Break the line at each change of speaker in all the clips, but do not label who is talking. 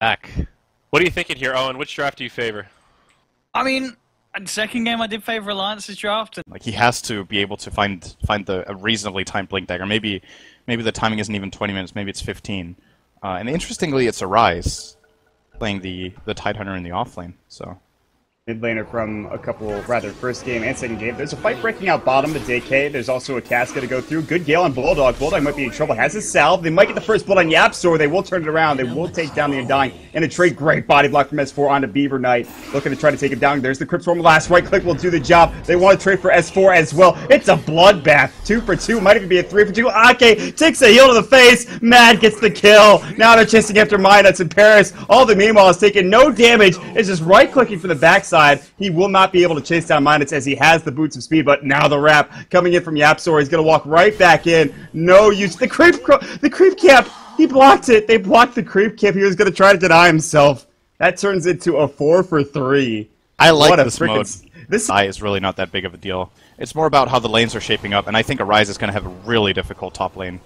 Back. What are you thinking here, Owen? Which draft do you favor?
I mean, second game I did favor Alliance's draft.
Like he has to be able to find a reasonably timed Blink Dagger. Maybe the timing isn't even 20 minutes. Maybe it's 15. And interestingly, it's Arise playing the Tidehunter in the offlane. So.
Mid laner from a couple, rather, first game and second game. There's a fight breaking out bottom to DK. There's also a cast to go through. Good Gale on Bulldog. Bulldog might be in trouble. Has his salve. They might get the first blood on Yapsor. They will turn it around. They will take down the Undying. And a trade great body block from S4 onto Beaver Knight. Looking to try to take him down. There's the Crypt Storm. Last right click will do the job. They want to trade for S4 as well. It's a bloodbath. 2 for 2. Might even be a 3 for 2. Ake takes a heal to the face. Mad gets the kill. Now they're chasing after Minuts in Paris. All the meanwhile is taking no damage. It's just right clicking from the backside. He will not be able to chase down Minuts as he has the boots of speed, but now the wrap coming in from Yapsor. He's going to walk right back in. No use. The creep camp, he blocked it. They blocked the creep camp. He was going to try to deny himself. That turns into a 4 for 3.
I like this mode. This eye is really not that big of a deal. It's more about how the lanes are shaping up, and I think Arise is going to have a really difficult top lane.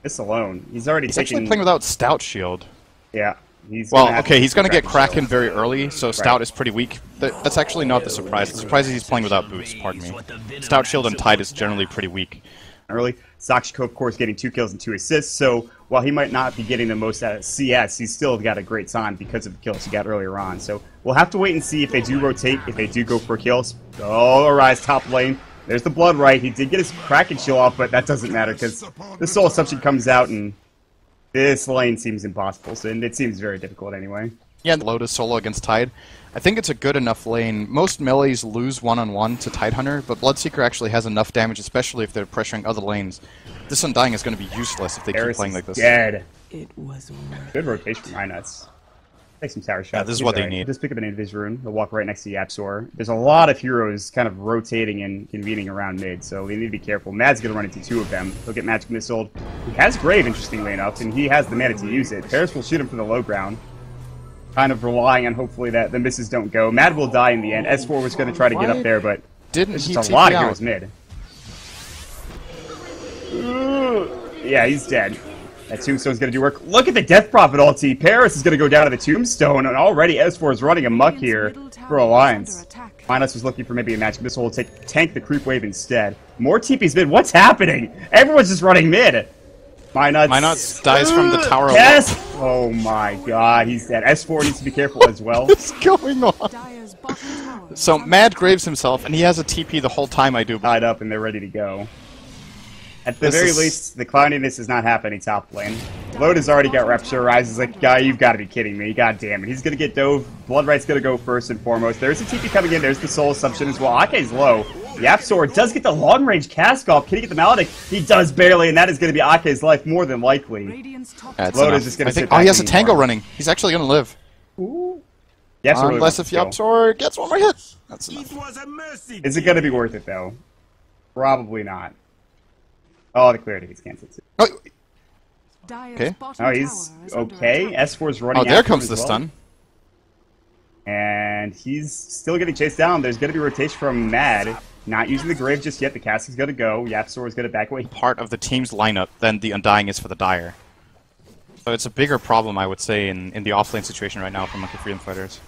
This alone. He's
actually playing without Stout Shield.
Yeah.
He's going to get Kraken very early, so Stout is pretty weak. That's actually not the surprise. The surprise is he's playing without boots, pardon me. Stout Shield and Tide is generally pretty weak.
Early. Sakshiko, of course, getting 2 kills and 2 assists, so while he might not be getting the most out of CS, he's still got a great time because of the kills he got earlier on. So we'll have to wait and see if they do rotate, if they do go for kills. Oh, Arise top lane. There's the Blood Right. He did get his Kraken shield off, but that doesn't matter because the Soul Assumption comes out and this lane seems impossible, so it seems very difficult anyway.
Yeah, Lotus solo against Tide. I think it's a good enough lane. Most melees lose one-on-one to Tidehunter, but Bloodseeker actually has enough damage, especially if they're pressuring other lanes. This Undying is going to be useless if they keep playing like this.
Dead. Good rotation from Minuts. Take some tower shots.
Yeah, this is what they need.
Just pick up an Invis rune. They'll walk right next to Yapsor. There's a lot of heroes kind of rotating and convening around mid, so they need to be careful. Mad's going to run into 2 of them. He'll get Magic Missile. He has Grave, interestingly enough, and he has the mana to use it. Paris will shoot him from the low ground. Kind of relying on hopefully that the misses don't go. Mad will die in the end. S4 was going to try to get up there, but there's just a lot of heroes mid. Yeah, he's dead. That Tombstone's going to do work. Look at the Death Prophet ulti. Paris is going to go down to the Tombstone, and already S4 is running amok here for Alliance. Minus was looking for maybe a Magic Missile. Will tank the creep wave instead. More TP's mid. What's happening? Everyone's just running mid.
Minuts dies from the tower.
Yes! Oh my god, he's dead. S4 needs to be careful as well.
What's going on? So Mad graves himself, and he has a TP the whole time, I do.
Tied up, and they're ready to go. At the very least, the clowniness is not happening top lane. Loda's already got Rapture. Rise is like, guy, you've got to be kidding me. God damn it. He's going to get dove. Blood Right's going to go first and foremost. There's a TP coming in. There's the Soul Assumption as well. Ake's low. Yapsor does get the long-range cast off. Can he get the Maledict? He does barely, and that is going to be Ake's life more than likely.
Loda's just going to sit back. Oh, he has a Tango running. He's actually going to live.
Ooh.
Unless if Yapsor gets one more hit. That's enough.
Is it going to be worth it, though? Probably not. Oh, the clarity gets cancelled too.
Oh, okay.
Oh, he's okay. S4's running.
Oh, there comes the stun.
And he's still getting chased down. There's going to be rotation from Mad. Not using the Grave just yet. The cast is going to go. Yapsor is going to back away.
Part of the team's lineup than the Undying is for the Dire. So it's a bigger problem, I would say, in the offlane situation right now for Monkey Freedom Fighters.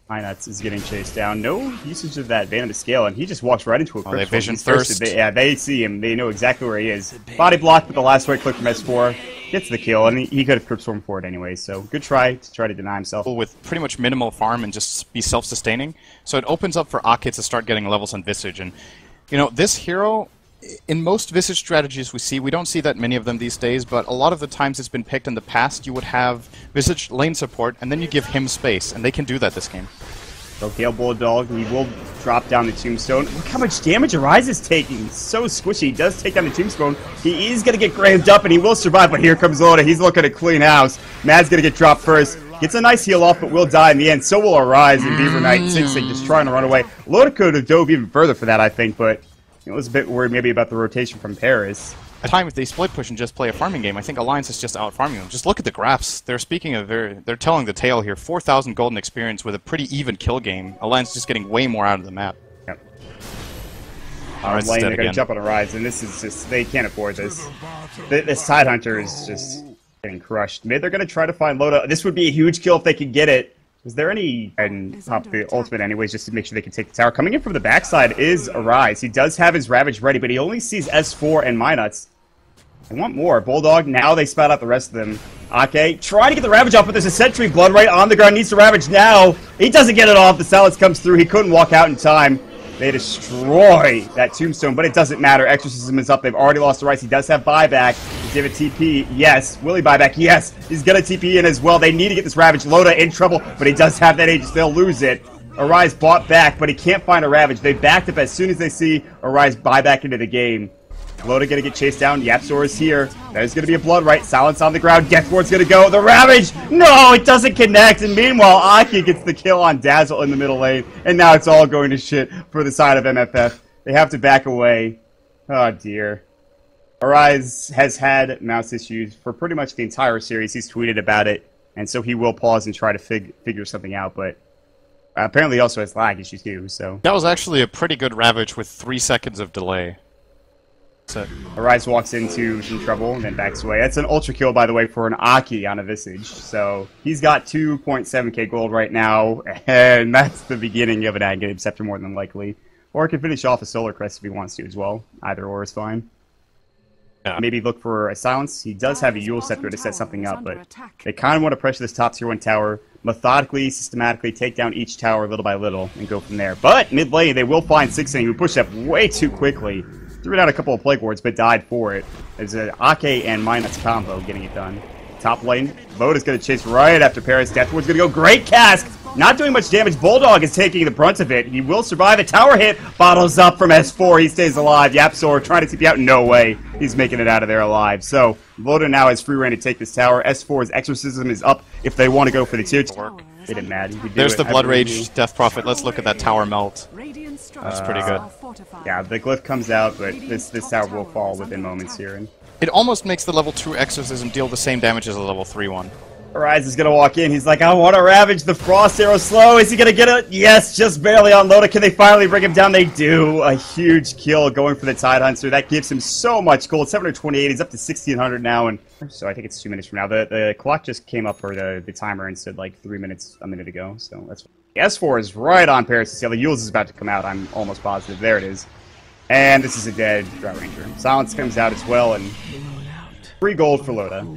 Minuts is getting chased down. No usage of that Venom to scale, and he just walks right into a
They vision first.
They see him. They know exactly where he is. Body block with the last right click from S4. Gets the kill, and he could have Crypt Storm for it anyway, so good try to deny himself.
With pretty much minimal farm and just be self-sustaining. So it opens up for Ake to start getting levels on Visage. And, you know, this hero, in most Visage strategies we don't see that many of them these days, but a lot of the times it's been picked in the past, you would have Visage lane support, and then you give him space, and they can do that this game.
So Gale Bulldog, he will drop down the Tombstone. Look how much damage Arise is taking. He's so squishy. He does take down the Tombstone. He is going to get graved up, and he will survive, but here comes Loda. He's looking to clean house. Mad's going to get dropped first. Gets a nice heal off, but will die in the end. So will Arise and Beaver Knight. Sixing, just trying to run away. Loda could have dove even further for that, I think, but I was a bit worried maybe about the rotation from Paris.
At time, if they split push and just play a farming game, I think Alliance is just out farming them. Just look at the graphs. They're telling the tale here. 4,000 golden experience with a pretty even kill game. Alliance just getting way more out of the map.
Yep.
Alright,
they're going to jump on Arise, and this is just, they can't afford this. This Tidehunter is just, Getting crushed. Mid, they're going to try to find Loda. This would be a huge kill if they could get it. Is there any... And pop the ultimate anyways, just to make sure they can take the tower. Coming in from the backside is Arise. He does have his Ravage ready, but he only sees S4 and Minuts. I want more. Bulldog, now they spout out the rest of them. Ake, trying to get the Ravage off, but there's a Sentry. Blood right on the ground, needs to Ravage now. He doesn't get it off. The silence comes through. He couldn't walk out in time. They destroy that Tombstone, but it doesn't matter. Exorcism is up. They've already lost the Rice. He does have buyback. Give it TP. Yes. Will he buyback? Yes. He's going to TP in as well. They need to get this Ravage. Loda in trouble, but he does have that Aegis. They'll lose it. Arise bought back, but he can't find a Ravage. They backed up as soon as they see Arise buy back into the game. Loda gonna get chased down. Yapzor is here. There's gonna be a blood right. Silence on the ground. Deathward's gonna go. The Ravage! No, it doesn't connect. And meanwhile, Aki gets the kill on Dazzle in the middle lane. And now it's all going to shit for the side of MFF. They have to back away. Oh dear. Arise has had mouse issues for pretty much the entire series. He's tweeted about it. And so he will pause and try to figure something out. But apparently he also has lag issues too. So
That was actually a pretty good Ravage with 3 seconds of delay.
Arise walks into some trouble and then backs away. That's an ultra kill, by the way, for an Aki on a Visage. So he's got 2.7k gold right now, and that's the beginning of an Agate Scepter more than likely. Or he can finish off a Solar Crest if he wants to as well. Either or is fine.
Yeah.
Maybe look for a Silence. He does have a Yule Scepter to set something up, but they kind of want to pressure this top tier 1 tower, methodically, systematically take down each tower little by little and go from there. But mid lane, they will find Sixing, who pushed up way too quickly. Threw out a couple of Plague Wards, but died for it. There's an Ake and Minus combo getting it done. Top lane, Vote is going to chase right after Paris. Deathward's going to go. Great cast! Not doing much damage. Bulldog is taking the brunt of it. He will survive a tower hit. Bottles up from S4. He stays alive. Yapzor trying to TP out. No way. He's making it out of there alive. So, Voda now has free reign to take this tower. S4's Exorcism is up if they want to go for the tier 2. It didn't matter.
There's the Blood Rage Death Prophet. Let's look at that tower melt. That's pretty good.
Yeah, the glyph comes out, but this tower will fall within moments here. And
It almost makes the level 2 Exorcism deal the same damage as a level 3 one.
Arise is going to walk in. He's like, I want to Ravage the Frost Arrow slow. Is he going to get it? Yes, just barely on Loda. Can they finally bring him down? They do. A huge kill going for the Tide Hunter. That gives him so much gold. 728. He's up to 1,600 now. And so I think it's 2 minutes from now. The clock just came up for the timer and said like 3 minutes a minute ago. So that's S4 is right on Paris. The Yules is about to come out. I'm almost positive. There it is. And this is a dead Drought Ranger. Silence comes out as well. And 3 gold for Loda.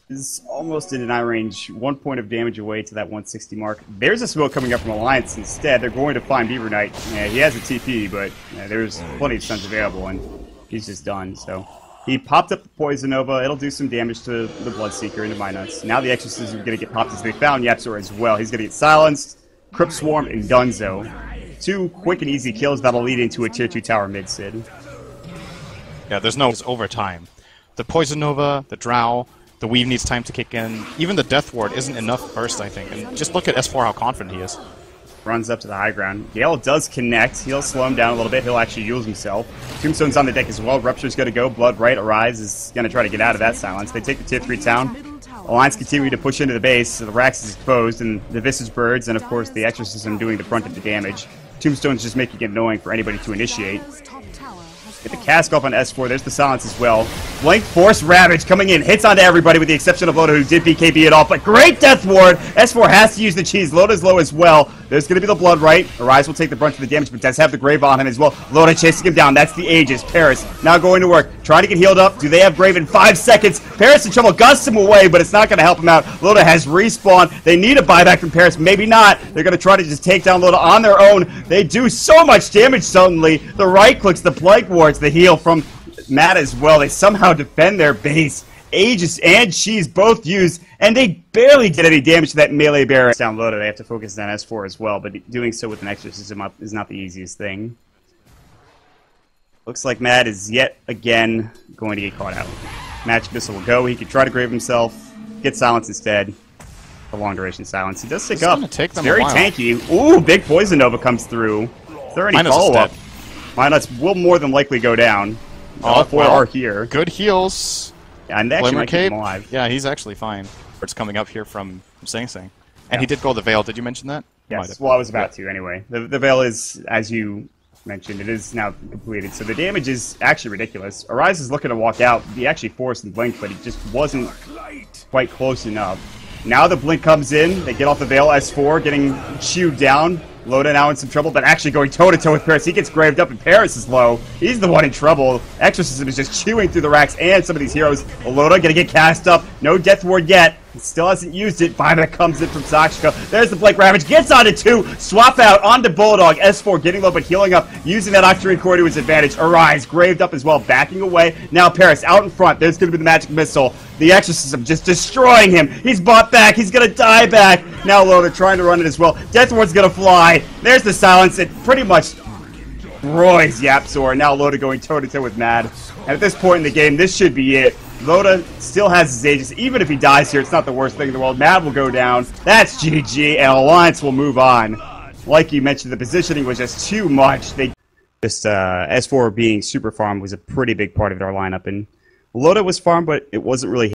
Is almost in deny range, 1 point of damage away to that 160 mark. There's a smoke coming up from Alliance instead. They're going to find Beaver Knight. Yeah, he has a TP, but there's plenty of stuns available, and he's just done. So he popped up the Poison Nova. It'll do some damage to the Bloodseeker into Minuts. Now the Exorcism is going to get popped as they found Yapzor as well. He's going to get silenced, Crypt Swarm, and Dunzo. 2 quick and easy kills that'll lead into a tier 2 tower mid-sid.
Yeah, there's no overtime. The Poison Nova, the Drow, the Weave needs time to kick in. Even the Death Ward isn't enough first, I think. And just look at S4, how confident he is.
Runs up to the high ground. Gale does connect. He'll slow him down a little bit. He'll actually use himself. Tombstone's on the deck as well. Rupture's going to go. Blood right. Arise is going to try to get out of that silence. They take the tier 3 town. Alliance continue to push into the base. So the Rax is exposed, and the Visage Birds, and of course the Exorcism doing the brunt of the damage. Tombstone's just making it annoying for anybody to initiate. Get the cask off on S4. There's the silence as well. Blank Force Ravage coming in. Hits onto everybody with the exception of Loda, who did BKB it off. But great Death Ward. S4 has to use the cheese. Loda's low as well. There's going to be the Blood right. Arise will take the brunt of the damage, but does have the Grave on him as well. Loda chasing him down. That's the Aegis. Paris now going to work. Trying to get healed up. Do they have Grave in 5 seconds? Paris in trouble. Gusts him away, but it's not going to help him out. Loda has respawn. They need a buyback from Paris. Maybe not. They're going to try to just take down Loda on their own. They do so much damage suddenly. The right clicks, the Plague Wards, the heal from Matt as well. They somehow defend their base. Aegis and Cheese both used, and they barely did any damage to that melee barrier. Down Loda, they have to focus on S4 as well, but doing so with an Exorcism up is not the easiest thing. Looks like Matt is yet again going to get caught out. Magic Missile will go. He could try to grave himself, get silence instead. A long duration silence. He does stick up.
Take them
very tanky. Ooh, big Poison Nova comes through. Is there any follow-up? Minuts will more than likely go down. All 4 are here.
Good heals.
Yeah, and they actually might keep him alive.
Yeah, he's actually fine. It's coming up here from Sing Sing. And he did go the Veil. Did you mention that?
Yes, well, I was about to anyway. The Veil is, as you mentioned, it is now completed. So the damage is actually ridiculous. Arise is looking to walk out. He actually forced the blink, but he just wasn't quite close enough. Now the blink comes in. They get off the Veil. S4 getting chewed down. Loda now in some trouble, but actually going toe-to-toe with Paris. He gets graved up, and Paris is low. He's the one in trouble. Exorcism is just chewing through the racks and some of these heroes. Loda gonna get cast up. No Death Ward yet. He still hasn't used it. Buyback comes in from Sakshika. There's the Blink Ravage. Gets onto 2. Swap out onto Bulldog. S4 getting low, but healing up. Using that Octarine Core to his advantage. Arise graved up as well. Backing away. Now Paris out in front. There's going to be the Magic Missile. The Exorcism just destroying him. He's bought back. He's going to die back. Now Loda trying to run it as well. Death Ward's going to fly. There's the silence. It pretty much destroys Yapzor. Now Loda going toe-to-toe with Mad. And at this point in the game, this should be it. Loda still has his Aegis. Even if he dies here, it's not the worst thing in the world. Mad will go down. That's GG, and Alliance will move on. Like you mentioned, the positioning was just too much. They just S4 being super farmed was a pretty big part of their lineup, and Loda was farmed, but it wasn't really